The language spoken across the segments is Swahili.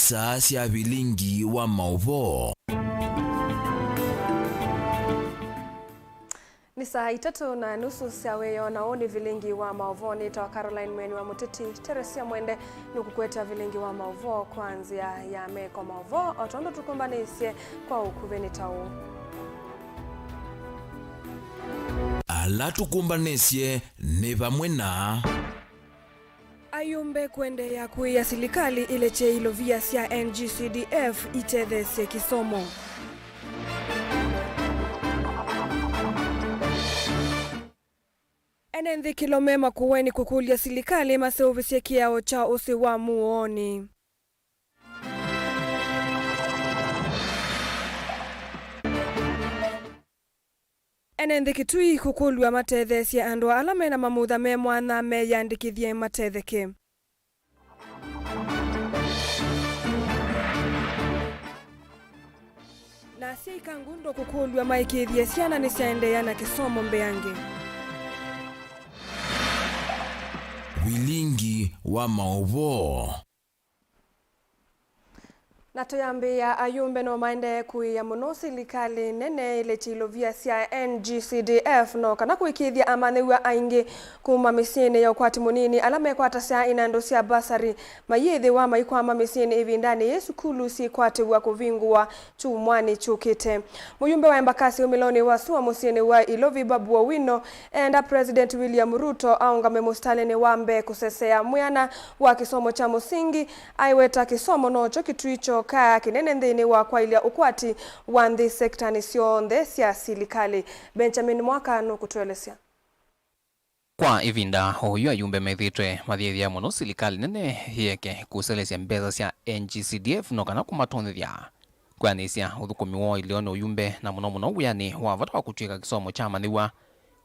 saa cia Vilingi wa Mauvoo. Ni saa 3:30 cia weyo na oni Vilingi wa Mauvoo ni tawa Caroline mweni wa MUTETI Teresia mwende nukukweta Vilingi wa Mauvoo kwanzia ya meko Mauvoo otondo tukumbanisye kwa ukuveni tau. Ala tukumbanisye ni vamwe na ayumbe kwende ya kuia silikali ile che ilovia sia NGCDF itethesye kisomo. Enenthi kilomema kuweni kukulia silikali maseuvisye kiao cha usi wa muoni. Enenthi kitui kukulua matethesye andwa alame na mamutha me mwana me yandikithie matetheke. Na siika ngundo kukulua maikithie siana ni siaendeya na kisomo mbeange. Vilingi wa Mauvoo. Na tuyambia ayumbe no maende kuia muno silikali nene ile chilovia sia NGCDF no kana kuikithia amaniwa aingi kuma misini ya ukwati munini alame kwata sia inando sia basari mayithi wa maikwama misini ivindani yesu kulu si kwati wa kuvingua chumwani chukite. Muyumbe wa embakasi umiloni wa suwa musini wa ilovi babu wa wino enda President William Ruto aungame mustalini wambe kusesea muyana wa kisomo cha musingi aiweta kisomo no chokituicho kaya kinene ndini wa kwa ilia ukwati wa ndi sekta nisio ndesia silikali. Benjamin Mwaka no kutuelesea. Kwa ivinda huyu ayumbe methitwe mathithia muno silikali nene hieke kuselesya mbeza sia NGCDF no kana kumatonthia kwanisya uthukumi wo ilione uyumbe na muno uyani wa vata wa kutwika kisomo cha maniwa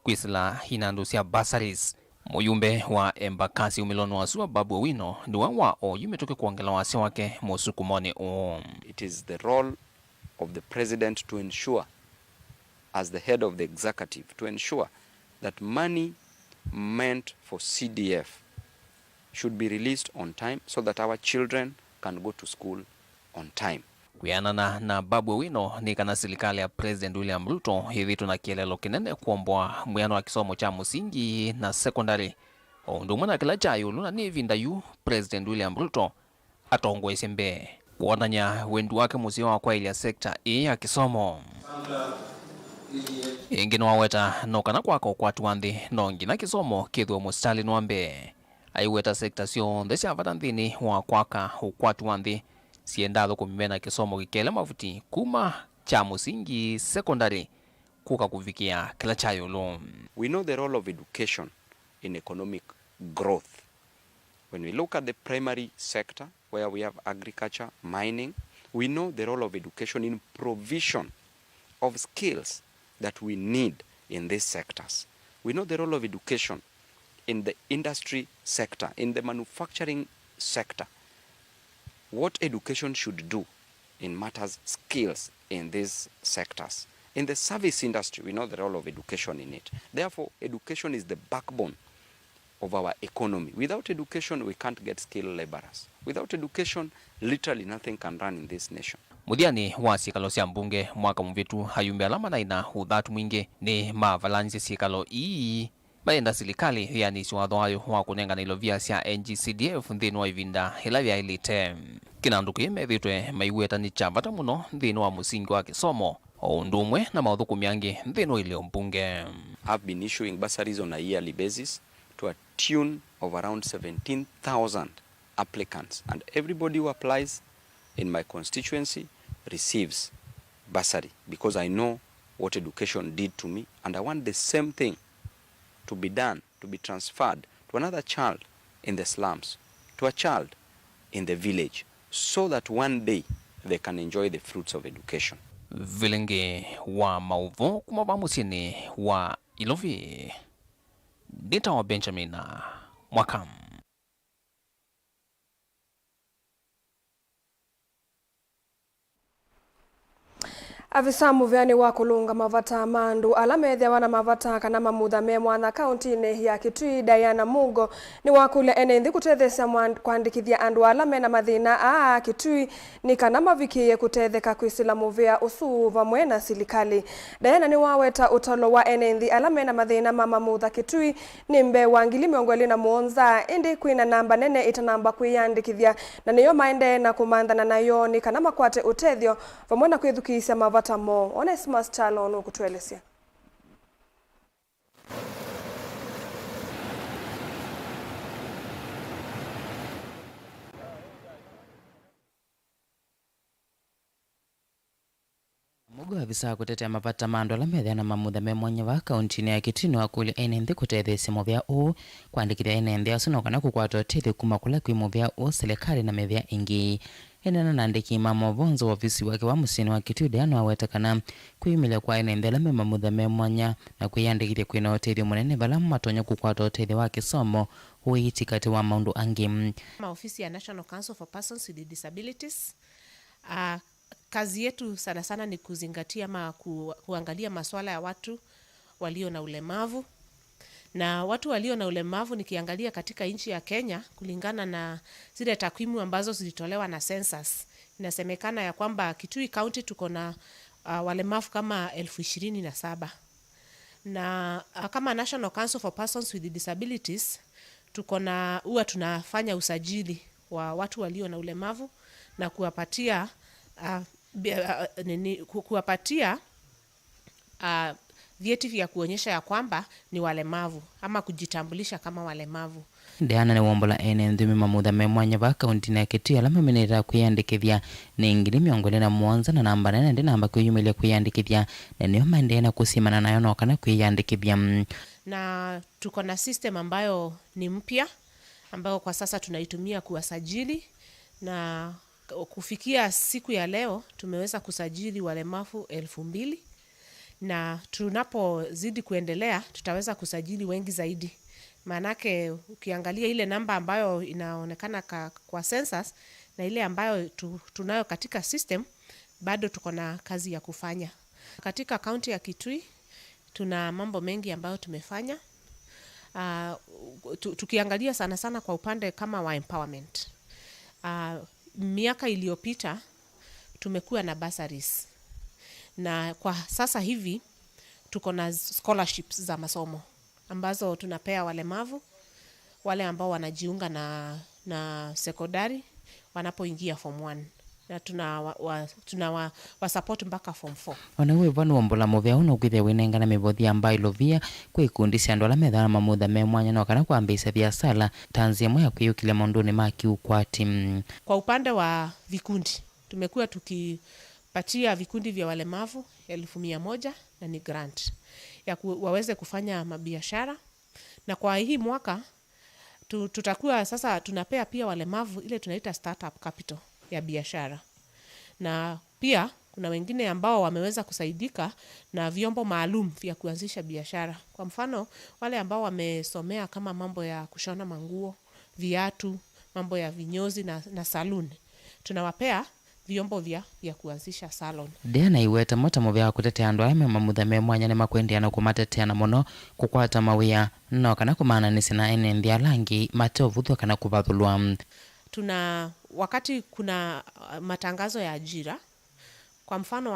kwisila hinandu sia basaris. Muyumbe wa embakasi umilono wa suwa babu wino niwa wa o yumetoke kuangela wasi wake mosukumone o. It is the role of the president to ensure, as the head of the executive, to ensure that money meant for CDF should be released on time so that our children can go to school on time. Kuyanana na babu wino ni kana silikali ya President William Ruto hivi tunakielelo kinene kuomboa muyano wa kisomo cha musingi na secondary. Ndumuna kila chayo luna ni vindayu President William Ruto atongo isembe kuonanya wendu wake musio wa kwa ilia sekta ya kisomo. Ingino waweta no kana kwako kwa tuandhi no ngina kisomo kithwa mustali nwambe. Aiweta sekta sio ndesi avatanthini wa kwaka ukwatu wandhi siendalo kumimena kisomo kikele mafuti kuma cha musingi secondary kuka kufikia kila chayo lo. We know the role of education in economic growth. When we look at the primary sector where we have agriculture, mining, we know the role of education in provision of skills that we need in these sectors. We know the role of education in the industry sector, in the manufacturing sector. What education should do in matters skills in these sectors. In the service industry, we know the role of education in it. Therefore, education is the backbone of our economy. Without education, we can't get skilled laborers. Without education, literally nothing can run in this nation. Mudiani wa sikalo sia mbunge mwaka mvitu hayumbe alama na ina udhatu mwingi ni mavalanzi sikalo maenda silikali yani siwadhoayo wa kunenga na ilovia sia NGCDF nthini wa ivinda hilavya ilite. Kinanduku imethitwe maiweta ni chavata muno nthini wa musingi wa kisomo ndumwe na mauthuku miangi nthini wa ilio mbunge. I've been issuing bursaries on a yearly basis to a tune of around 17,000 applicants, and everybody who applies in my constituency receives bursary because I know what education did to me, and I want the same thing to be done, to be transferred to another child in the slums, to a child in the village, so that one day they can enjoy the fruits of education. Vilingi wa Mauvoo kumaba musini wa ilovi. Dita wa Benjamin Mwaka. Avisa muvyani wa kulunga mavata mandu alamethia wana mavata kana mamutha me mwana kaunti-ini ya Kitui Diana Mugo ni wakule ene kutethesya kwandikithia andu alame na mathina a Kitui ni kana mavikie kutetheka kwisila muvia usu vamwe na silikali. Diana ni waweta utalo wa ene alame na mathina mama mamutha Kitui ni mbe wa 2017 indi kwina namba nene itanamba kwiyandikithia na niyo maende na kumandana nayo ni kana makwate utethio vamwe na kwithukisya mavata mo. Onesmus Chalo no kutuelezea. Mugo avisa kutetea mavata mando alamethia na mamutha me mwanya wa kaunti ya Kitui wakule ene kutethesya muvia u kwandikithia ene asuno kana kukwata utethi kuma kula kwi muvia u serikali na mevia ingi. Ena nandiki mama Vonzo ofisi wake wa musini wa Kitui Diana waweta kana kwimile kwa ene alame mamutha me mwanya na kwiyandikithia kwina utethi munene vala matonya kukwata utethi wa kisomo uiti kati wa maundu angi. Ofisi ya National Council for Persons with Disabilities, kazi yetu sana sana ni kuzingatia ama kuangalia masuala ya watu walio na ulemavu. Na watu walio na ulemavu nikiangalia katika nchi ya Kenya kulingana na zile takwimu ambazo zilitolewa na census. Inasemekana ya kwamba Kitui County tuko na walemavu kama 27,000. Na kama National Council for Persons with Disabilities huwa tunafanya usajili wa watu walio na ulemavu na kuwapatia vyeti vya kuonyesha ya kwamba ni walemavu ama kujitambulisha kama walemavu. Diana ni wombola ene nthumi mamutha me mwanya wa kaunti ya Kitui alama menera kwiyandikithia ni 2017 na namba nene ndi namba kwiyumilia kwiyandikithia na niyo maendeea na kusimana nayo no kana kwiyandikithia. Na tuko na system ambayo ni mpya ambayo kwa sasa tunaitumia kuwasajili, na kufikia siku ya leo tumeweza kusajili walemavu 2,000 na tunapozidi kuendelea tutaweza kusajili wengi zaidi. Maanake ukiangalia ile namba ambayo inaonekana kwa census na ile ambayo tunayo katika system, bado tuko na kazi ya kufanya. Katika kaunti ya Kitui tuna mambo mengi ambayo tumefanya. Tukiangalia sana sana kwa upande kama wa empowerment. Miaka iliyopita tumekuwa na bursaries. Na kwa sasa hivi tuko na scholarships za masomo ambazo tunapea walemavu wale ambao wanajiunga na sekondari wanapoingia form 1, na tuna support mpaka form 4. Wanawe vanu wombola muvia uno kwithia winenga na mivothi ambayo ilovia kwikundisya andu ala methana mamutha me mwanya no kana kwambisa biasala tanzia moya kwiyukile maunduni ma kiukwati. Kwa upande wa vikundi tumekuwa tukipatia vikundi vya walemavu 1,100 na ni grant ya waweze kufanya mabiashara. Na kwa hii mwaka tutakuwa sasa tunapea pia walemavu ile tunaita startup capital ya biashara. Na pia kuna wengine ambao wameweza kusaidika na vyombo maalum vya kuanzisha biashara. Kwa mfano wale ambao wamesomea kama mambo ya kushona manguo, viatu, mambo ya vinyozi na saluni, tunawapea vyombo vya kuanzisha salon. Diana iweta mota muvia kutetea andu ala mamutha me mwanya ni makwendia na kumatetea na muno kukwata mawia no kana kumana ni sina ene ndia langi matovuthwa kana kuvathulwa. Wakati kuna matangazo ya ajira, kwa mfano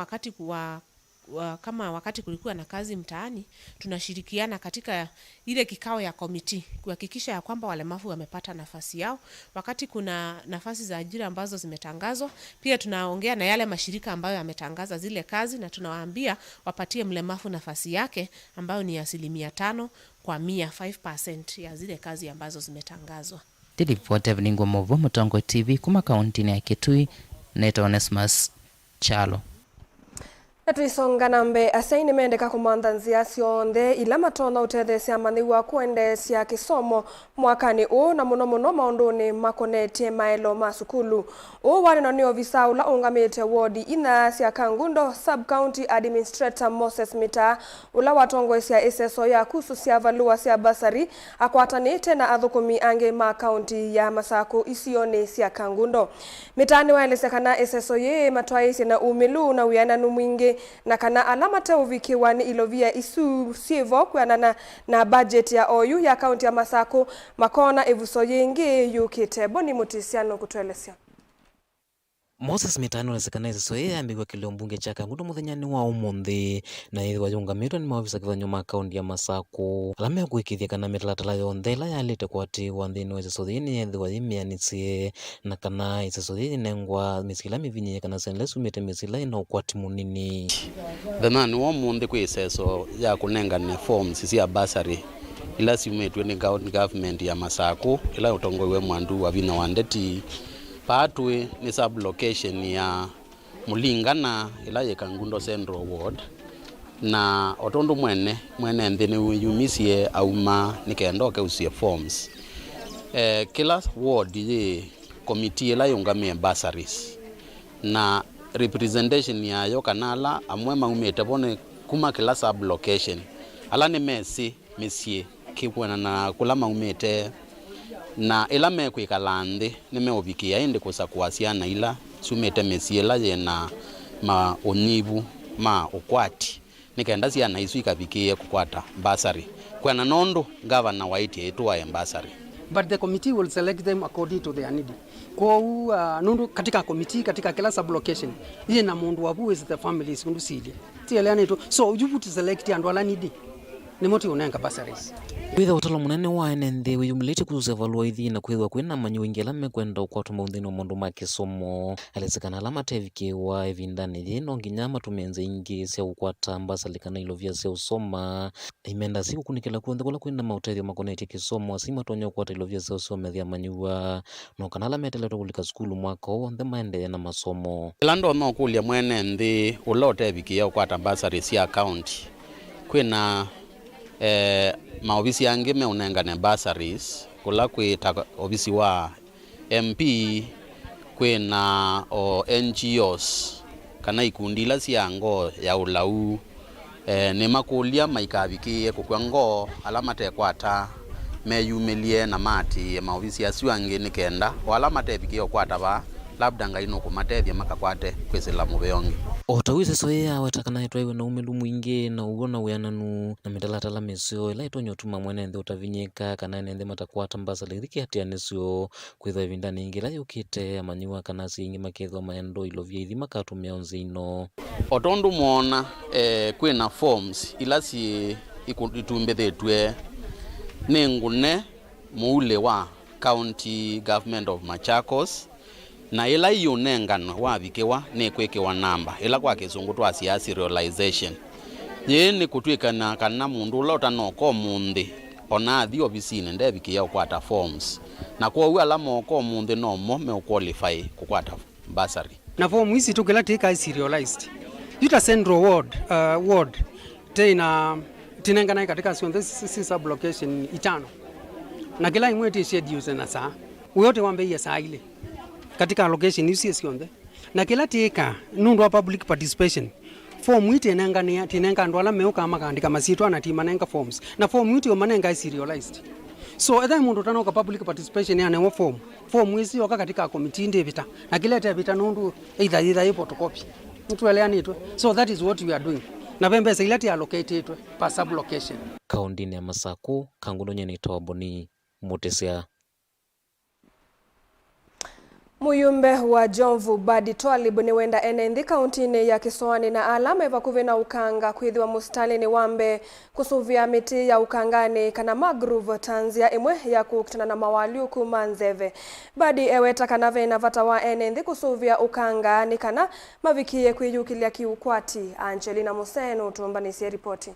wakati kulikuwa na kazi mtaani, tunashirikiana katika ile kikao ya komiti kuhakikisha ya kwamba walemavu wamepata nafasi yao. Wakati kuna nafasi za ajira ambazo zimetangazwa, pia tunaongea na yale mashirika ambayo yametangaza zile kazi na tunawaambia wapatie mlemavu nafasi yake ambayo ni 5% kwa 5% ya zile kazi ambazo zimetangazwa. Ripoti Vilingi Mauvoo Mutongo TV kuma kaunti ya Kitui. Neto Onesmus Chalo. Tuisonga nambe asaini mendeka kumantha nzia cionthe ila matona utethesya mathiwa kuendesya kisomo mwakani u na muno maunduni makonetie maelo ma sukulu. Wari ni ofisa ula ungamite wodi ina cia Kangundo Sub County Administrator Moses Mita ula watongwesya iseso ya kusu cia valua cia basari akwatanite na athukumi ange ma county ya Masako isioni cia Kangundo. Mita ni waelesya kana iseso ye matwaisye na umilu na wiananu mwingi na kana alama teuvikiwa ni ilovia isu sivo kwanana na budget ya OU ya kaunti ya Masako makona evuso yingi yukite boni mutisiano kutuelesya. Moses mitano nasekanaise soe ambigwa kilio mbunge chaka ngundo muthenyani wa umuthi na ithi wajungamitwa ni maofisa kithanyo ma kaunti ya Masako alame kuikithia kana mitalatala yonthe ila yalite kwati wa nthini wa isesothini yethi wayimianisie na kana isesothini nengwa misila mivinye kana senlesu mite misila ina ukwati munini thenani wa umuthi kwi iseso ya kunengane forms cia bursary ila siumitwe ni government ya Masako ila utongoiwe mwandu wa vina wa ndeti patwe ni sublocation ya mulingana ila yekangundo Central Ward na otondo mwene nthini yumisie auma nikendoke usie forms kila ward ye committee ila yungamie bursaries na representation ya yo kanala amwe maumete bone kuma kila sublocation ala ni mesi misie kibwana na kula maumete na ila mekwikala nthi nimeovikia indi kusakuasiana ila sumite mesiela yena ma onyivu ma ukwati nikenda ciana isu ikavikie kukwata bursary kwana nondo governor waiti etwa bursary. But the committee will select them according to their need. Kwa nundu katika committee katika kila sublocation ye na mundu wabu is the families kundu sili tieleane to so you put select and wala need ni moti unenga bursaries. Kwitha utalo munene wa nthi wiyumilite kusevalwa ithi na kwithwa kwina manyu wingi ala mekwenda ukwatuma unthini wa mundu ma kisomo alisikana ala matevikiwa evindani thino nginya matumenze ingi cia ukwata bursary kana ilovia cia usoma imenda si kukunikila kunthe kula kwina mautethio makonetie kisomo asima tonya ukwata ilovia cia usomethia manyua no kana ala meteletwa kulika skulu mwaka wonthe maendeea na masomo ilando no kulia mwene nthi ulotevikia ukwata bursary cia county kwina maofisi yangi meunengane bursaries kula kwita ofisi wa MP kwina NGOs kana ikundi ila ciango ya ulau ni makulia maikavikie kukwango ala matekwata meyumilie na mati maofisi acio angi nikenda wala matevikie kwata ba labda ngaino kumatethia makakwate kwisila mubeongi otawise soya watakana itwa na umelu mwingi na uona uyananu na mitalatala mesio ila itonyo tuma mwene nthi utavinyika kana nende matakwata bursary thiki hatia nesio kwithwa vindani ingi la yukite amanyua kana singi makethwa maendo ilovia ithi makatumia onzino otondu muona kwina forms ila si itumbethetwe ningune muule wa county government of Machakos na ila yunengano wavikiwa ni kwekewa namba ila kwa kizungu twasia serialization yeni kutwikana kana mundu lota noko munthi ona athi ofisini ndevikia ukwata forms na kwa uwa alamo ko munthi nomo me qualify kukwata bursary na form hizi tukila tika serialized yuta Central Ward tena tinengana katika sionde sublocation itano na kila imwe tisheduse na saa uyote wambe ya saa ile katika allocation isi sionde na kila tika nundu wa public participation form ite nengania tinenga ndwala meuka amakaandika masitwa na timanenga forms na form ite omanenga serialized so etha mundu tanoka public participation yana wa form isi yoka katika committee ndevita na kila tevita nundu either photocopy mtueleani itwe so that is what we are doing na pembeza ilati allocate itwe pa sublocation kaunti ya Masako kangundo nyene itoboni mutesya. Muyumbe wa Jomvu Badi Twalib ni wenda enendi kauntini ya Kiswani na alama eva kuvina ukanga kwithiwa mustali ni wambe kusuvia miti ya ukangani kana magruvu tanzia imwe ya kukutana na mawaliu kumanzeve. Badi eweta kana vena vata wa enendi kusuvia ukanga ni kana mavikie kwiyukilia kiukwati. Angelina Museno tuombanisi ripoti.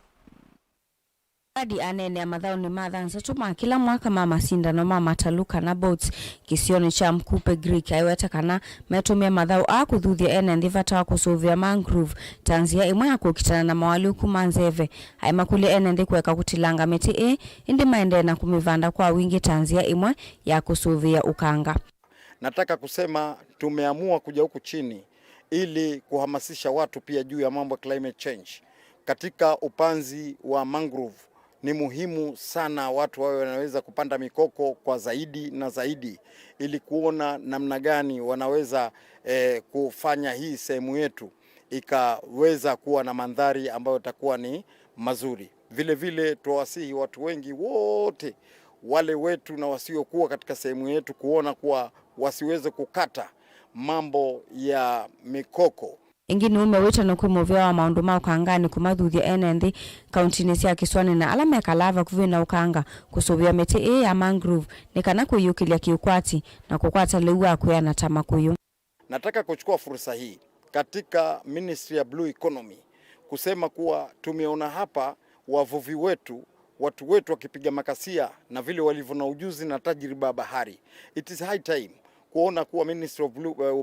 Badi anene ya madhao ni madhanza tuma kila mwaka mama sindano mama taluka na boats kisioni cha mkupe Greek aiweta kana metumia madhao kuthuthia ene ndivata wa kusuvia mangrove tanzia imwe ya kukitana na mawali kumanzeve haima kule ene ndi kuweka kutilanga meti indi maende na kumivanda kwa wingi tanzia imwe ya kusuvia ukanga. Nataka kusema tumeamua kuja huku chini ili kuhamasisha watu pia juu ya mambo climate change. Katika upanzi wa mangrove ni muhimu sana watu wawe wanaweza kupanda mikoko kwa zaidi na zaidi ili kuona namna gani wanaweza kufanya hii sehemu yetu ikaweza kuwa na mandhari ambayo itakuwa ni mazuri. Vile vile tuwasihi watu wengi wote wale wetu na wasiokuwa katika sehemu yetu kuona kuwa wasiweze kukata mambo ya mikoko. Ingini umeweta na kuimovia wa maundu mao kangani kumadhuthia enenthi kauntini cia Kiswani na alama ya Kalava kuvina ukanga kusubia miti ya mangrove nikana kuyukilia kiukwati na kukwata leua kuyana tamakuyu. Nataka kuchukua fursa hii katika Ministry ya Blue Economy kusema kuwa tumeona hapa wavuvi wetu, watu wetu wakipiga makasia na vile walivyo na ujuzi na tajriba ya bahari. It is high time kuona kuwa Ministry of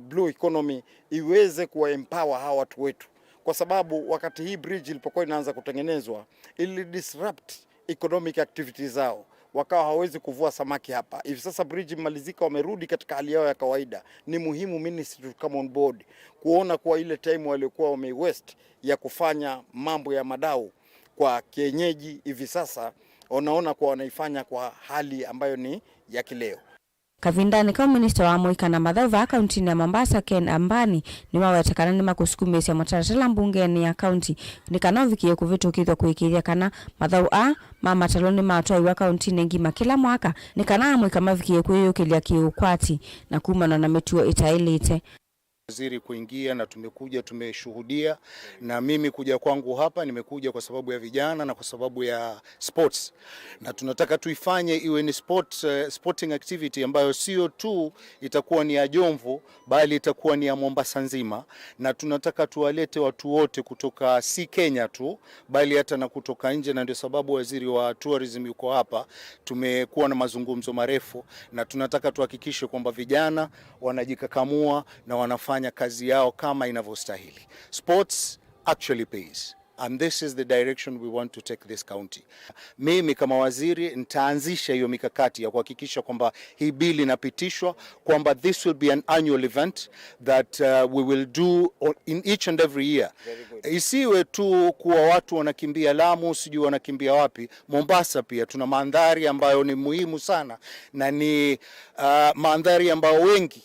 Blue Economy iweze kuwa empower hawa watu wetu, kwa sababu wakati hii bridge ilipokuwa inaanza kutengenezwa ili disrupt economic activities zao, wakawa hawezi kuvua samaki hapa. Hivi sasa bridge imalizika, wamerudi katika hali yao ya kawaida. Ni muhimu ministry to come on board kuona kuwa ile time waliokuwa wamewaste ya kufanya mambo ya madau kwa kienyeji, hivi sasa wanaona kuwa wanaifanya kwa hali ambayo ni ya kileo. Kavindani kama minister wa Moika na Mathau va kaunti ya Mombasa Ken Ambani ni wawetakana ni makusukumisia mataratala mbungeni ya kaunti nikana vikie kuvitukithwa kuikiria kana Mathau mama taloni matwa wa kaunti ngima kila mwaka nikana Moika mavikie kuyukilia kiukwati na kumana na metuo itailite waziri kuingia na tumeshuhudia, na mimi kuja kwangu hapa nimekuja kwa sababu ya vijana na kwa sababu ya sports, na tunataka tuifanye iwe ni sporting activity ambayo sio tu itakuwa ni ya Jomvu bali itakuwa ni ya Mombasa nzima, na tunataka tuwalete watu wote kutoka si Kenya tu bali hata na kutoka nje, na ndio sababu waziri wa tourism yuko hapa. Tumekuwa na mazungumzo marefu na tunataka tuhakikishe kwamba vijana wanajikakamua na wanafanya kazi yao kama inavyostahili. Sports actually pays, and this is the direction we want to take this county. Mimi kama waziri nitaanzisha hiyo mikakati ya kuhakikisha kwamba hii bili inapitishwa, kwamba this will be an annual event that we will do in each and every year. Isiwe tu kuwa watu wanakimbia Lamu, sijui wanakimbia wapi. Mombasa pia tuna mandhari ambayo ni muhimu sana, na ni mandhari ambayo wengi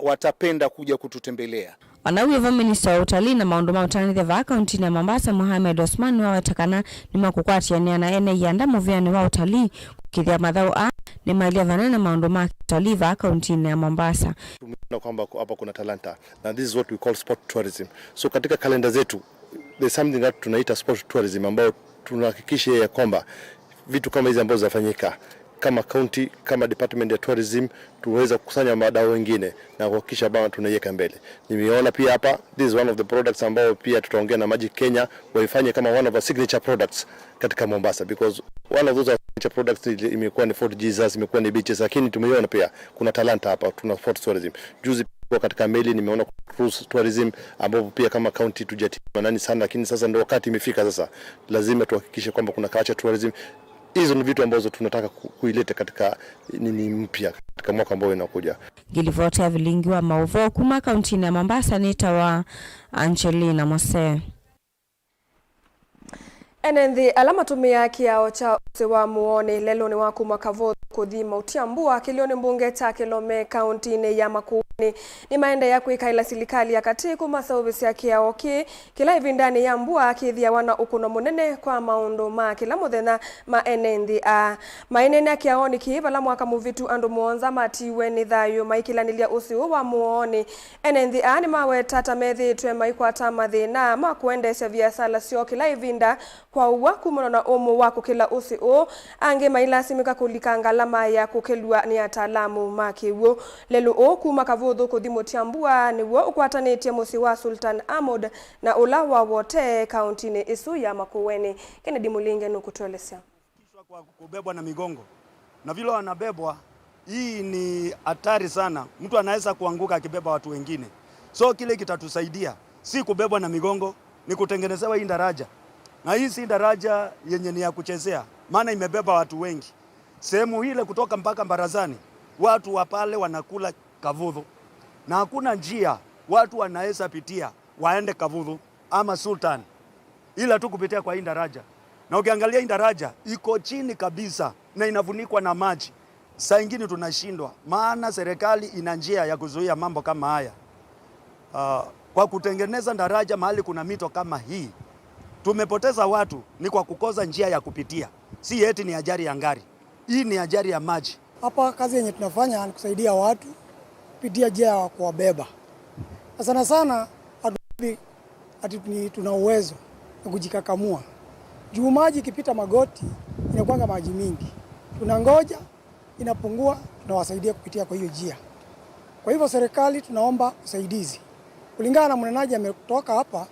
watapenda kuja kututembelea. Wanawe wa minister wa utalii na maundu mautani va kaunti ya Mombasa Mohamed Osman wawetakana ni makukwati na ene yanda muviani wa utalii kukithia Mathau ni malia vanana maundu ma utalii va kaunti ya Mombasa. Tumeona kwamba hapa kuna talanta, na this is what we call sport tourism. So katika kalenda zetu there's something that tunaita sport tourism, ambayo tunahakikisha ya kwamba vitu kama hizi ambazo zafanyika kama county, kama department ya tourism, tuweza kukusanya madau wengine na kuhakikisha bana tunaiweka mbele. Nimeona pia hapa this is one of the products ambao pia tutaongea na Magic Kenya waifanye kama one of our signature products katika Mombasa, because one of those signature products imekuwa ni Fort Jesus, imekuwa ni beaches, lakini tumeona pia kuna talanta hapa, tuna sport tourism. Juzi kwa katika meli nimeona cruise tourism ambapo pia kama county tujatima nani sana, lakini sasa ndio wakati imefika, sasa lazima tuhakikishe kwamba kuna culture tourism. Hizo ni vitu ambazo tunataka kuileta katika nini mpya katika mwaka ambao unakuja. Gilivota Vilingi wa Mauvoo kuma kaunti ya Mombasa nitawa Angelina Mose. Enenthi alama tumia kiao cha usewa muone lelo ni waku mwakavo kuthima utiambua kilioni mbunge ta kilome kaunti ya Makueni ni maende ya kuikaila silikali ya katiku masawisi ya kiao kila hivi ndani ya mbua kithia wana ukuno munene kwa maundu ma kila muthena ma enenthi mainene ya kiao ni kiivala mwaka muvitu andu muonza matiwe ni thayu maikilanilia usiu wa muone enenthi ni mawe tata methitwe maikwata mathina ma kuendesha biashara sio kila hivinda kwa uwa kumona na omo wako kila usiu ange mailasimika kulikanga alama ya kukelua ni ataalamu makiwo lelo kuma kavodho kuthimotiambua ni wo ukwatanĩtie musi wa Sultan Ahmad na ulawa wote kaunti isu ya Makueni. Kennedy Mulinge nukutolesea kwa kubebwa na migongo na vile wanabebwa, hii ni hatari sana. Mtu anaweza kuanguka akibeba watu wengine, so kile kitatusaidia si kubebwa na migongo, ni kutengenezewa hii daraja, na hii si daraja yenye ni ya kuchezea, maana imebeba watu wengi. Sehemu ile kutoka mpaka Barazani watu wa pale wanakula Kavudhu, na hakuna njia watu wanaweza pitia waende Kavudhu ama Sultan ila tu kupitia kwa hii daraja. Na ukiangalia hii daraja iko chini kabisa na inafunikwa na maji. Saa nyingine tunashindwa, maana serikali ina njia ya kuzuia mambo kama haya. kwa kutengeneza daraja mahali kuna mito kama hii. Tumepoteza watu ni kwa kukosa njia ya kupitia. Si eti ni ajali ya ngari. Hii ni ajali ya maji. Hapa kazi yenye tunafanya ni kusaidia watu kupitia njia ya kuwabeba. Sana sana tuna uwezo wa kujikakamua. Juu maji ikipita magoti inakuanga maji mingi. Tunangoja inapungua, tunawasaidia kupitia kwa hiyo njia. Kwa hivyo serikali tunaomba usaidizi. Kulingana na mnenaji ametoka hapa,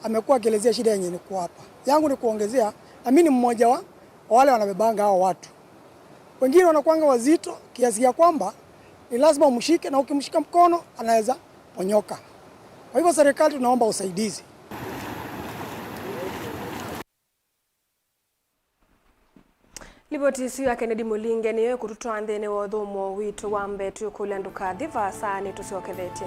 amekuwa akielezea shida yenye ni kwa hapa. Yangu ni kuongezea, na mimi ni mmoja wa wale wanabebanga hao watu. Wengine wanakuanga wazito kiasi ya kwamba ni lazima umshike, na ukimshika mkono anaweza ponyoka. Kwa hivyo serikali tunaomba usaidizi. Liboti siyo ya Kennedy Mulinge niyo kututoa ndene wa thomo witu wambe tuyukule nduka diva saani tusiokethetie.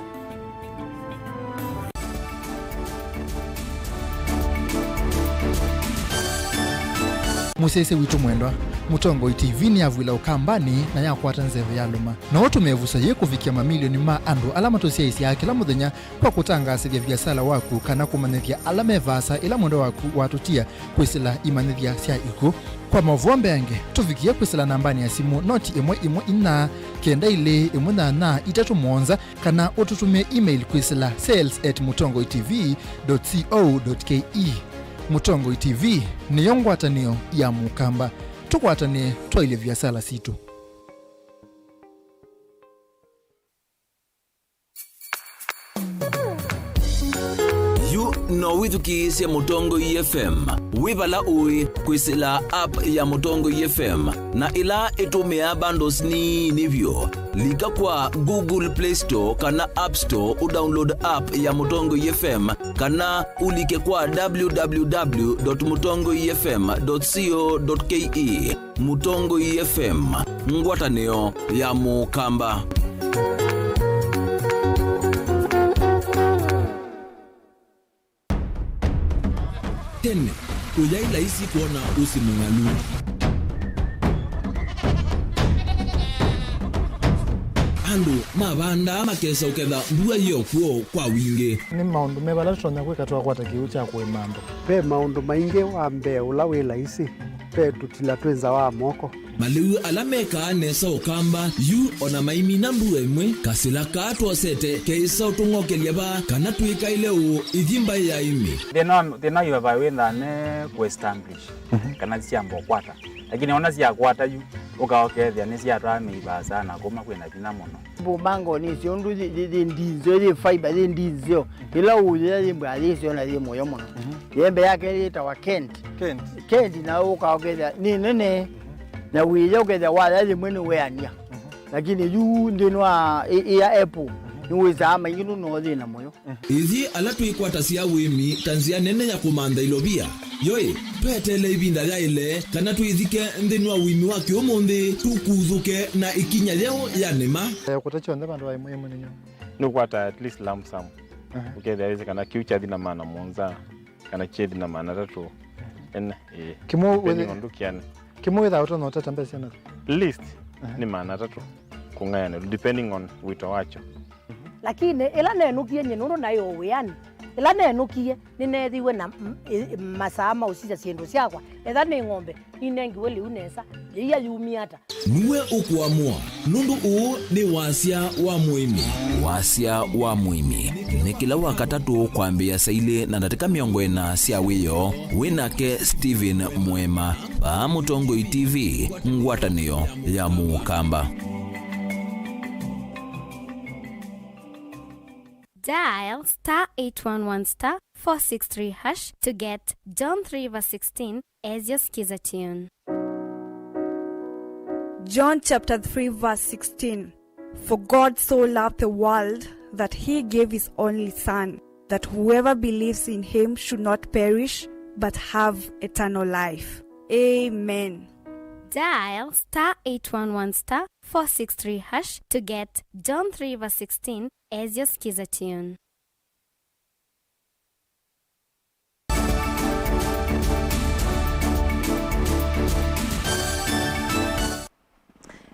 Musese witu mwendwa Mutongo TV ni avwila ukambani na yakwata nzeve ya luma na watu mevusa ye kufikia mamilioni ma andu alama tosia isi ya kila muthenya kwa kutangasa vya biasala waku kana kumanethia alame vasa ila mwendo waku watutia kwisila imanethia sia iku kwa Mauvoo mbenge tufikia kwisila nambani ya simu noti imwe ina kenda ile imwe na itatu monza kana ututumie email kwisila sales@mutongotv.co.ke. Mutongo TV ni yongwatanio ya mukamba tukwatane twaile vyasala situ. You know withukiisya Mutongo FM. Wibala ui kwisila app ya Mutongo FM na ila itumia bundles ni nivyo. Lika kwa Google Play Store kana App Store udownload app ya Mutongo FM kana ulike kwa www.mutongofm.co.ke. Mutongo FM, ngwataneo ya mukamba. Tene, uyaila isi kuona usimungalu. Andu, mabanda makesa uketha mbua hiyo kuo kwa wingi. Ni maundu mebala tutonya kweka tuwakwata kiucha kwe mambo. Pe maundu maingi wambe ula wila isi. Pe tutila twenza wa moko. Maliu alameka nesa ukamba yu ona maimi na mbua imwe kasila katu asete keisa utungoke liaba kana tuika ileo idhimba ya imi. Thina yu wawenda ne kuestablish kana siambo kwata. Lakini ona siya kwata yu ukaokethia ni siya rame ibasa na kuma kwena tina mono. Bumango ni siondu ndizo di fiber ndizo ila uye limba alisio na limo yo mono. Yembe yake ita wa Kent na ukaokethia ni nene na wile ukethia wala limwene weania. Lakini yu ndinwa ya Apple niweza ama yinu no thina moyo. Ithi alatu ikwata sia wimi tanzia nene ya kumanda ilobia. Yoi, petele ibinda ya ile, kana tuizike ndinwa wimi waki omonde, tukuthuke na ikinya leo ya nema. Kutacho ndema ndo imwe ninyo. Nukwata at least lump sum. Ukethia weze kana kiucha dhina maana monza, kana chedi na maana tatu. Kimo witha uto no tata mbesi na. List ni maana tatu. Kungayana depending on wito wacho. Lakini ila nenukie nyenuru nayo weani. Ila nenukie ninethiwe na masama usija siendo siakwa. Etha ni ng'ombe inengi weli unesa iya yumiata. Nuwe ukuamua nundu uu ni wasia wa muimi. Wasia wa muimi ni kila wakatatu kwambia saile na ndatika miongwena sia wiyo WINAKE Steven Mwema pa Mutongo TV ngwatanio ya mukamba. Dial *811*463# to get John 3:16 as your skiza tune. John chapter 3 verse 16. For God so loved the world that he gave his only son, that whoever believes in him should not perish but have eternal life. Amen. Dial *811*463# to get John 3:16 as your skiza tune.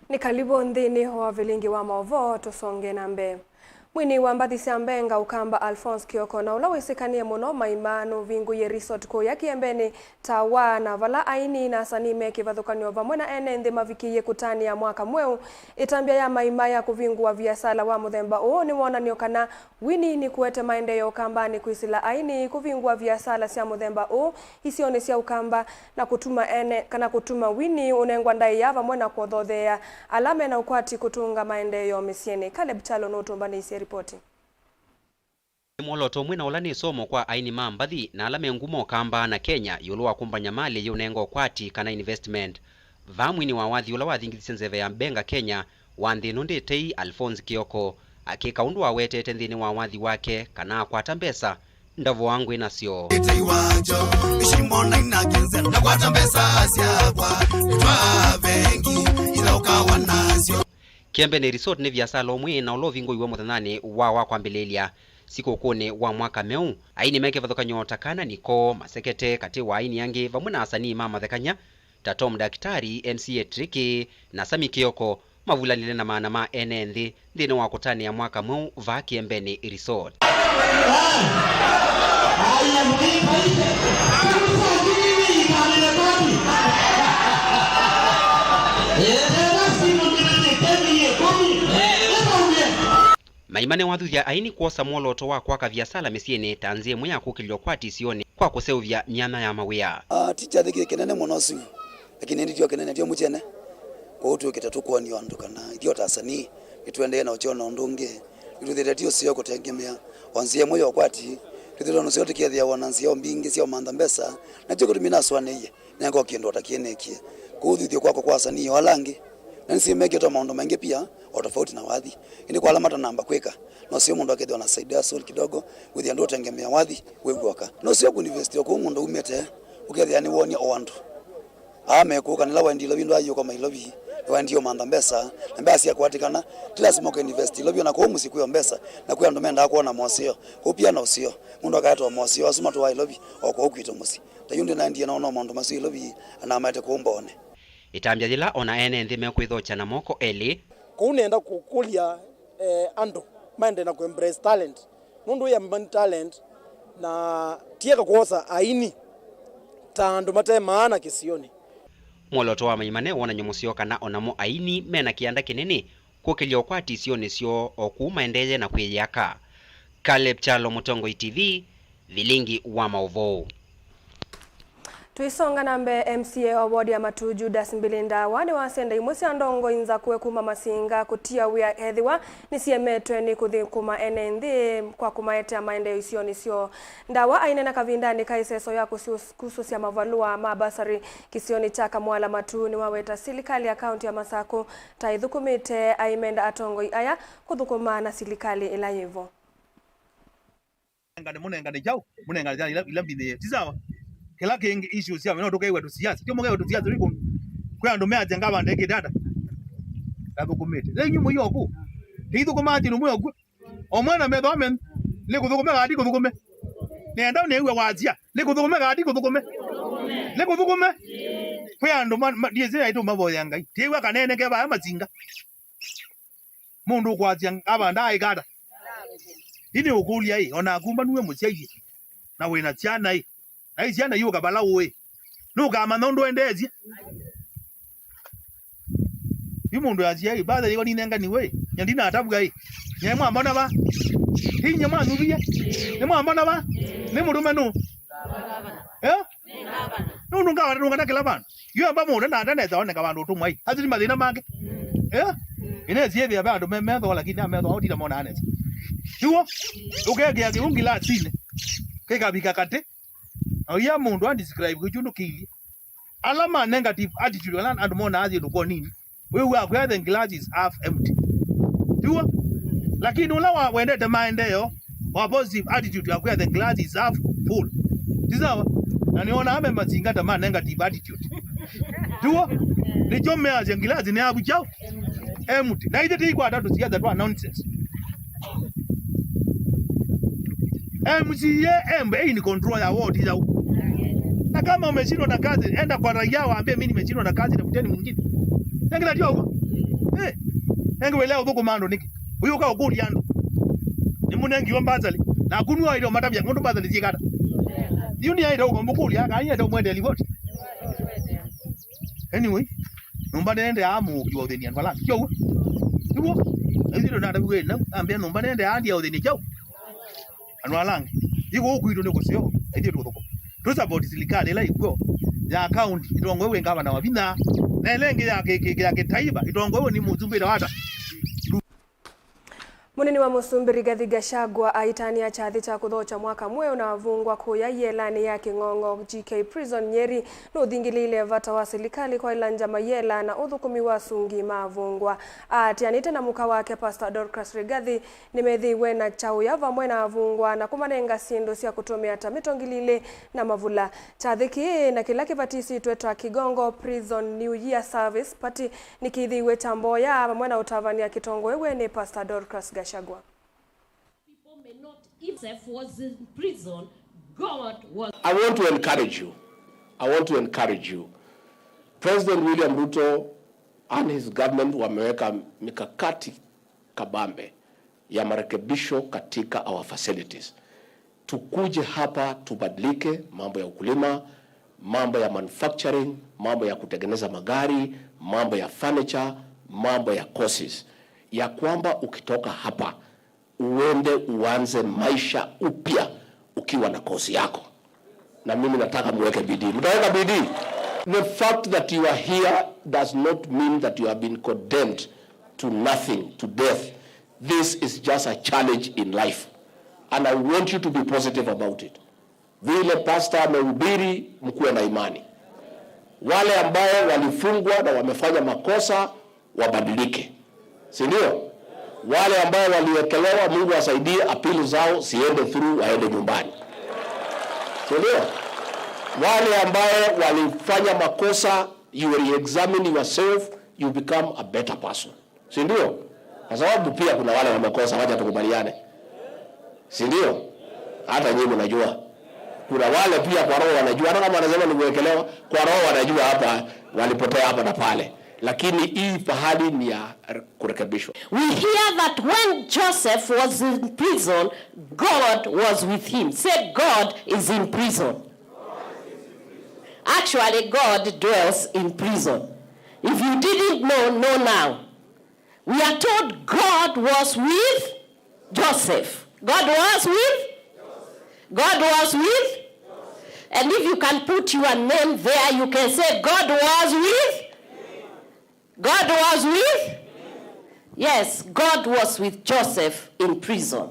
Ni karibu ndini wa Vilingi wa Mauvoo tusonge na mbe. Mwini wa mbathi cia mbenga ukamba Alphonse Kioko na ula wisikanie muno maimano vingu ye resort ko ya Kiembeni tawa na vala aini na sanime kivathukanio vamwe na ene nthi mavikiye kutani ya mwaka mweu itambia ya maimaya kuvingua biasala wa muthemba uo ni wonanio kana wini ni kuete maendeleo kambani kuisila aini kuvingua biasala cia muthemba uo isione cia ukamba na kutuma ene kana kutuma wini unengwa ndai ya vamwe na kuothothea alame na ukwati kutunga maendeleo misieni. Caleb Chalo no tumbani isi ripoti. Mwoloto mwina ulani somo kwa aini mambathi na alame ngumo kamba na Kenya yuluwa kumbanya mali yunengo kwati kana investment. Vamwini wa wathi ula wathingithia nzeve ya mbenga Kenya wanthi nundi tei Alphonse Kioko akika undu wa wete tendhini wa wathi wake kana kwata mbesa ndavu wangu inasio. Ishimona inakinze na kwata mbesa siakwa itwa vengi ila ukawa nasio. Kiembeni resort ni biasala omwe na ulovingo iwe muthanani wa kwambilelia siku kune wa mwaka meu aini meke vathukanyo takana niko masekete kati wa aini yangi vamwe na asanii mama thekanya Tatom Daktari MCA Tricky na Sami Kioko mavulanile na maana ma enenthi thini wa kutani ya mwaka meu va Kiembeni resort. Maimane wathuthia aini kuosa mwoloto wa kwaka biasala misieni tanzie mwe akukilio kwati sioni kwa kuseuvya myana ya mawia. Ticha thiki kenene monosi lakini ndio kenene ndio mujene kwa utu kitatuko ni wandu kana ndio tasani itwende na uchono ndunge ithuthira tio sio kutengemea wanzie moyo kwati ithuthira no sio tikia wananzia mbingi sio manda mbesa na jiko tumina swaneye nango kiendo takienekie kuthithio kwako kwa asani walangi na nsimeke to maondo mengi pia tofauti na wathi ini kwa alama namba kweka no sio mundu akethwa na side hustle kidogo with ndo tengemea wathi wegoka no sio ku invest ko mundu umete ukethia ni woni owandu amekuka nila wendilo bindu ayo kama ilobi wendio manda mbesa na mbesa ya kwatikana kila simoke invest ilobi na ko musiku yo mbesa na kwa ndo menda kuona mosio ko pia no sio mundu akaitwa mosio asuma to ilobi oko kwito musi tayundi na ndiye naona mundu masi ilobi na amate kumbone itambia jila ona ene nthi mekwithocha na moko eli kunenda kukulia ando mande na kuembrace talent mundu ya mbani talent na tieka kuosa aini tando mate maana kisioni. Mwoloto wa maimane wona nyomusio kana onamo aini mena kianda kinene kukilio kwati sioni sio okuma endeje na kwiyaka. Caleb Chalo, Mutongo TV, Vilingi wa Mauvoo. Tuisonga nambe MCA wa ward ya Matu Judas Mbilinda wani wasenda imusi andongo inza kuwe kuma masinga kutia wia hedhiwa nisiemetwe ni kuthi kuma enenthi kwa kumaete maende isioni sio ndawa ainena kavindani kaiseso ya kususia mavalua mabasari kisioni chaka mwala Matu ni waweta silikali ya kaunti ya Masako taithukumite aimenda atongo aya kuthukuma na silikali ila yevo. Munengane jau munengane ila mbine tizawa kila kingi issues ya no tokewe to siasa tio mokewe to siasa liko kwa ndo meaje ngaba ndege dada abukumete lenyu muyoku tizo kumaji no muyoku omwana me domen liko thukume gadi kuthukume nenda ne we wazia liko thukume gadi kuthukume liko thukume kwa ndo ndiye aito maboya ngai tiwa kanene ke ba mazinga mundu kwazia ngaba ndai gada ini ukulia hii ona kumba nuwe musiaji na wena tiana hii ai siana yuka bala uwe nuka manondo endezi yumundu azia ibada yiko ninenga niwe nyandina atabuga hii nyemwa mbona ba hii nyemwa nubiye nyemwa mbona ba ne murume nu nundu ngawa na kila bantu yu amba mundu na ndaneza one kabandu tumwa hii azili madina mange inezi yevi abandu memendo lakini amendo odira mona anezi yuo ukegea kiungila tsine kekabika kate oya mundu andescribe kuchundo kili alama negative attitude lan and mona azi ndo nini wewe akwa the glass is half empty yuo lakini ulawa wende the maendeleo wa positive attitude akwa the glass is half full tizawa na niona ame mazinga the negative attitude yuo ndicho meaje glass ni abu chao empty na ite kwa tatu siaza tu nonsense MCA embe ni control ya ward hizo. Na kama umeshindwa na kazi enda kwa raia waambie mimi nimeshindwa na kazi na kuteni mwingine. Ngila ndio huko. Ngwe leo huko mando niki. Huyo kwa ukuli ando. Munengi wambazali. Na kunwa ile matabia ngondo bazali zikata. Yuni ya ile ngomukuli aka ile mwende livoti. Anyway, nomba nende amu kiwa udeni anwala. Kyo. Iwo. Eziro na dabuwe na ambia nomba nende andi ya udeni kyo. Anwalangi. Iko huku ito neko sio. Eziro tukoko. Tusa bodi silikali la iko. Ya account itongo wewe ngaba na wabina. Na elenge ya kitaiba itongo wewe ni muzumbe wata. Munini wa Musumbiri Rigathi Gachagua aitania chathi cha kuthocha mwaka mwe unavungwa kuya yelani ya King'ong'o GK Prison Nyeri nuthingilile vata wa serikali kwa ilanja mayela na uthukumi wa sungi mavungwa. Atianite na muka wake Pastor Dorcas Rigathi nimethiwe na chau ya vamwe na avungwa na kumanenga sindu cia kutumia tamitongilile na mavula. Chathi ki na kila kivatisi twetwa Kigongo Prison New Year Service pati nikithiwe tamboya vamwe na utavania kitongo wewe ni Pastor Dorcas Gachagua. People may not, if Joseph was in prison, God was. I want to encourage you. President William Ruto and his government wameweka mikakati kabambe ya marekebisho katika our facilities. Tukuje hapa tubadilike mambo ya ukulima, mambo ya manufacturing, mambo ya kutengeneza magari, mambo ya furniture, mambo ya courses. Ya kwamba ukitoka hapa uende uanze maisha upya ukiwa na kosi yako. Na mimi nataka muweke bidii. Mtaweka bidii. The fact that you are here does not mean that you have been condemned to nothing, to death. This is just a challenge in life. And I want you to be positive about it. Vile pastor amehubiri, mkuwe na imani. Wale ambao walifungwa na wamefanya makosa wabadilike. Si ndio? Wale ambao waliwekelewa, Mungu asaidie apili zao siende through, waende nyumbani. Si ndio? Wale ambao walifanya makosa, you re-examine yourself, you become a better person. Si ndio? Kwa sababu pia kuna wale wamekosa, wacha tukubaliane. Si ndio? Hata nyinyi mnajua. Kuna wale pia kwa roho wanajua, hata kama wanasema ni kuwekelewa, kwa roho wanajua hapa walipotea hapa na pale. Lakini hii pahali ni ya kurekebishwa. We hear that when Joseph was in prison, God was with him. Say God is in prison. Actually, God dwells in prison. If you didn't know now. We are told God was with Joseph. God was with? God was with? And if you can put your name there, you can say God was with? God was with? Yes, God was with Joseph in prison.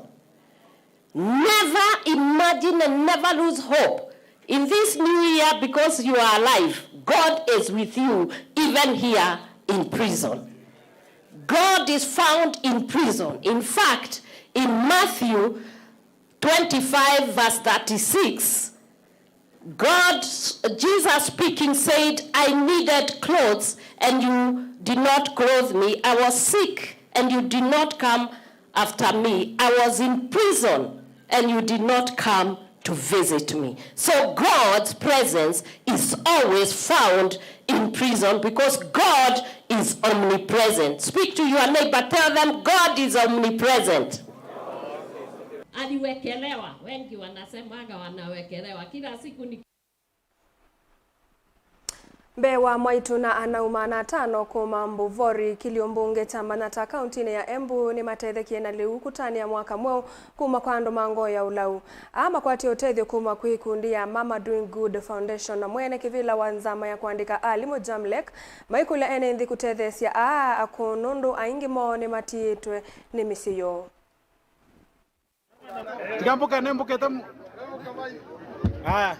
Never imagine and never lose hope. In this new year, because you are alive, God is with you even here in prison. God is found in prison. In fact, in Matthew 25 verse 36, Jesus speaking said, I needed clothes and you did not clothe me. I was sick and you did not come after me. I was in prison and you did not come to visit me. So God's presence is always found in prison because God is omnipresent. Speak to your neighbor, tell them God is omnipresent. Aliwekelewa, wengi wanasemaga wanawekelewa kila siku ni Mbewa Mwaituna anaumana tano kuma Mbuvori kiliombunge cha Manata kaunti ya Embu ni matethekie na liu kutania mwaka mweo kuma kwa ando mango ya ulau. Ama kwa teotethi kuma kuhikundi ya Mama Doing Good Foundation na mwene kivila wanzama ya kuandika Alimo Jamlek maikule ene ndi kutethesia akunundu aingimo ni matiitwe ni misiyo. Tikambuka nembuke tamu. Haya.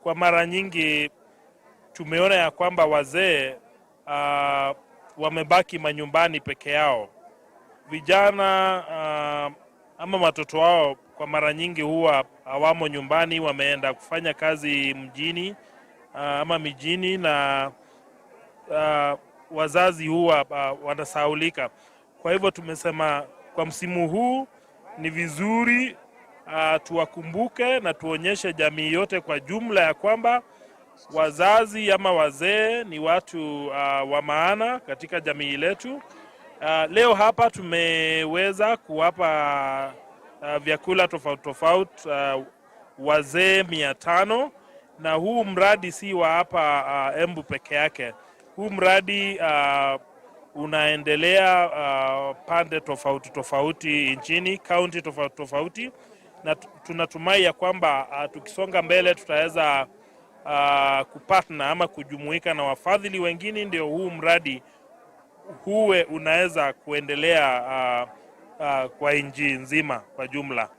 Kwa mara nyingi tumeona ya kwamba wazee wamebaki manyumbani peke yao. Vijana ama watoto wao kwa mara nyingi huwa hawamo nyumbani, wameenda kufanya kazi mjini ama mijini na wazazi huwa wanasahaulika. Kwa hivyo tumesema kwa msimu huu ni vizuri tuwakumbuke na tuonyeshe jamii yote kwa jumla ya kwamba wazazi ama wazee ni watu wa maana katika jamii letu. Leo hapa tumeweza kuwapa vyakula tofauti wazee 500, na huu mradi si wa hapa Embu peke yake. Huu mradi unaendelea pande tofauti nchini, county tofauti, na tunatumai ya kwamba tukisonga mbele tutaweza kupartner ama kujumuika na wafadhili wengine, ndio huu mradi huwe unaweza kuendelea kwa nchi nzima kwa jumla.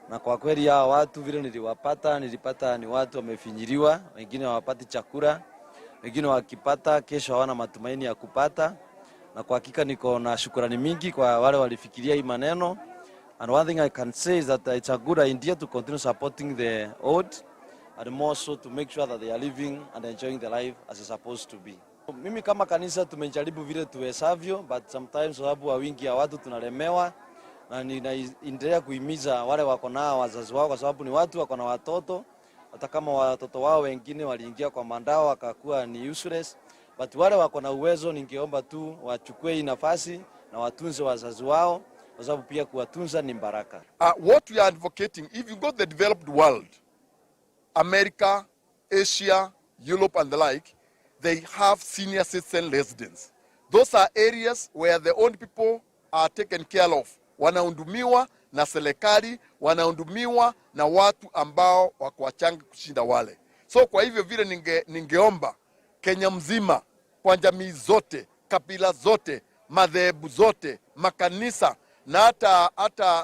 Na kwa kweli hawa watu vile nilipata ni watu wamefinyiliwa, wengine hawapati chakula, wengine wakipata kesho hawana matumaini ya kupata. Na kwa hakika niko na shukrani mingi kwa wale walifikiria hii maneno. And one thing I can say is that it's a good idea to continue supporting the old, and more so to make sure that they are living and enjoying their life as it's supposed to be. Mimi kama kanisa tumejaribu vile tuwezavyo, but sometimes sababu wingi ya watu tunalemewa, na ninaendelea kuhimiza wale wako na wazazi wao, kwa sababu ni watu wako na watoto, hata kama watoto wao wengine waliingia kwa mandao wakakuwa ni useless, but wale wako na uwezo ningeomba tu wachukue hii nafasi na watunze wazazi wao, kwa sababu pia kuwatunza ni baraka. What we are advocating, if you go to the developed world, America, Asia, Europe and the like, they have senior citizen residence. Those are areas where the old people are taken care of. Wanahudumiwa na serikali, wanahudumiwa na watu ambao wako wachanga kushinda wale. So kwa hivyo vile ningeomba Kenya mzima, kwa jamii zote, kabila zote, madhehebu zote, makanisa na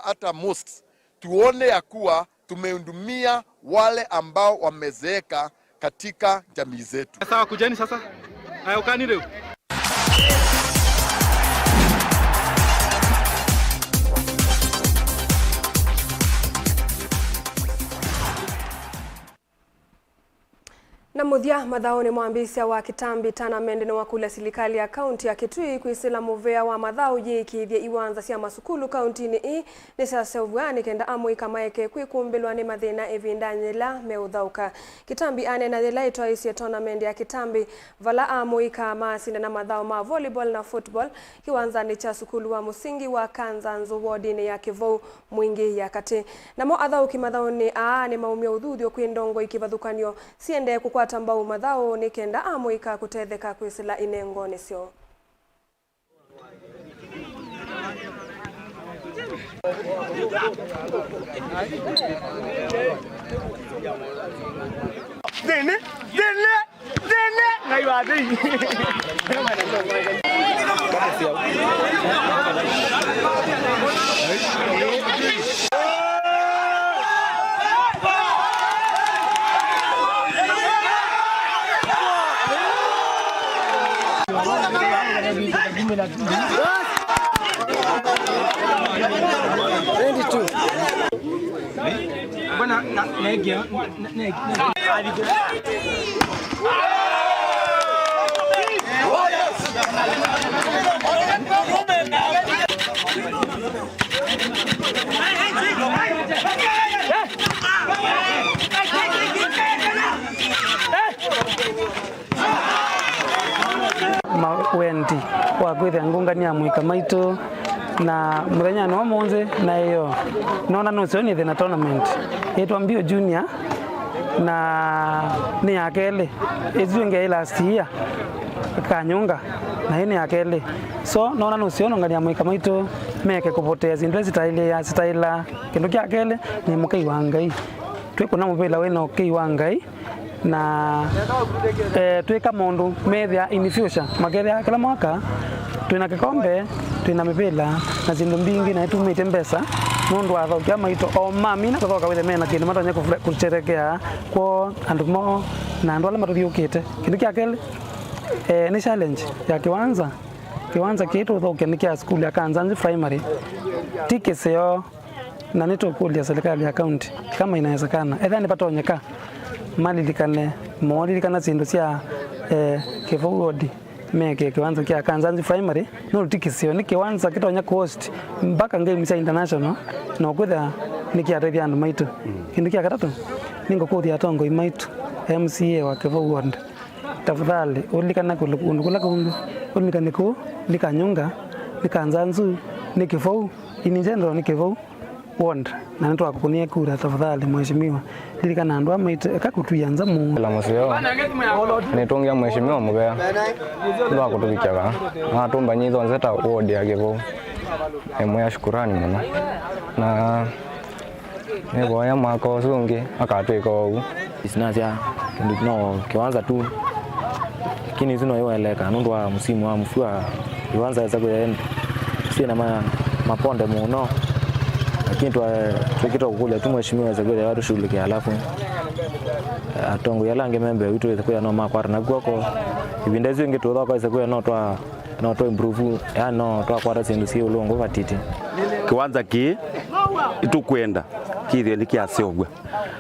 hata mosques, tuone ya kuwa tumehudumia wale ambao wamezeeka katika jamii zetu. Sawa, kujeni sasa. Haya, ukani leo. Na muthia mathaoni mwambisia wa kitambi tana mende na wakula serikali ya kaunti ya Kitui kwisila muvea wa mathau yikithie iwanza cia masukulu kaunti-ini ii ni sasevwani kenda amwika maeke kwikumbilwa ni mathina evindanyila meuthauka. Kitambi anena thila itwaisie tournament ya kitambi vala amwika maasinde na mathau ma volleyball na football kiwanzani cha sukulu wa musingi wa Kanzanzu wodini ya Kivou mwingi ya kati. Namo athauki mathaoni ni maumia uthuthio kwindongo ikivathukanio siende kukwata mbau mathau ni kenda amwika kutetheka kwisila inengo nisio. Dene ngai wa dei. Wendi wa kwitha ngungani ya mwika maitu na muthenya no monze na iyo nona no sioni thina tournament etwa mbio junior na ni akele ezuenge last year kanyunga na hini akele so nona no sioni ngani ya mwika maitu meke kupotea zindwe zitaila kindu kya akele ni mukai wangai twikuna mubila wena ukai wangai na twika mundu methia in future magetha kila mwaka twina kikombe twina mipila na zindu mbingi na tumite mbesa mundu athaukia maito o mami na kathoka withe mena kindu matonya kucherekea kwa andu mo na andu ala matuthiukite kindu kya kele ni challenge ya kiwanza kitu thoke ni kya school ya Kanzanzu primary tikiseo na nitukulia serikali ya county kama inawezekana etha ni patonyeka malilikane molilikana zindu cia Kivou ward meke kiwanza kia Kanzanzu primary no tikisio ni kiwanza kitonya coast mpaka game cia international no kwitha ni kia rethi andu maitu kindu kia gatatu ningo kuthia tongo imaitu MCA wa Kivu ward tafadhali ulikana kula ulikana ko likanyunga likanzanzu ni Kivu in general ni Kivu ward na nito akukunia kura tafadhali mheshimiwa lilikana ndo amaite akakutuyanza Mungu la museo nitungia mheshimiwa mugea ndo akutukichaga na tumba nyitho nzeta ward ya Kivu ya shukurani muno na nebo ya mwako zungi akatwika ugu isinaja ndio kiwanza tu kini zino yoeleka nundwa msimu wa mfua kiwanza za kwenda sina maponde muno lakini tukito kukula tu mheshimiwa za kwenda watu shughulike alafu atongo yalange membe witu za kwenda no makwara na kwako ibindezo ngeto kwa za kwenda no to improve ya no to kwara zindu si ulongo batiti kiwanza ki itukwenda kithie likiasiogwa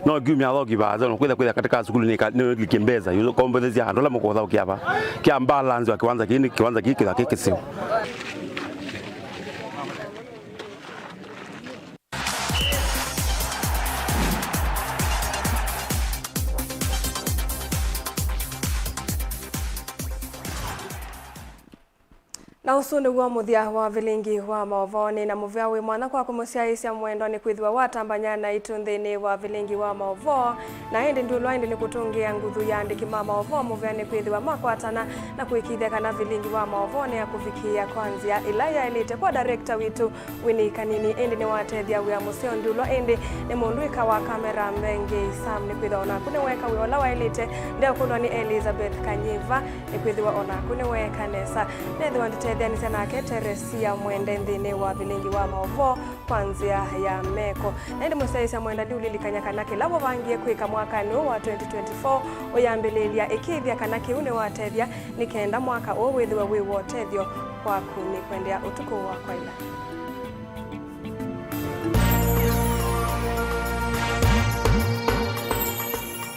no giumya thogi baza no kwenda katika sukulu ni likimbeza yuko kombezia andola mukotha ukiaba kia balance wa kiwanza kiki kisio na usuni wa muthia wa Vilingi wa Mauvoo na muvia wi mwana kwa kumusiaisya mwendo ni kwithwa watambanyana itunthini wa Vilingi wa Mauvoo na indi ndulwa indi ni kutungia nguthu ya ndiki ma Mauvoo muvia ni kwithwa makwatana na kuikithia kana Vilingi wa Mauvoo ni akufikia kwanzia ilaya elite kwa director witu WINAKE nini indi ni watethia wia museo ndulwa indi ni munduika wa kamera mengi Sam ni kwithwa ona kune weka wiola wa elite ndio kulwa ni Elizabeth Kanyiva ni kwithwa ona kune weka nesa nethwa nditethia nake Teresia mwende nthini wa Vilingi wa Mauvoo kwanzia ya meko na ndi musaisa mwenda ndiulilikanya kana kila wangie kwika mwakani wa 2024 oyambililia ikithia kana kiune watethia nikenda mwaka o withiwa wi wotethio kwa kuni kwendea utuko wa kwaila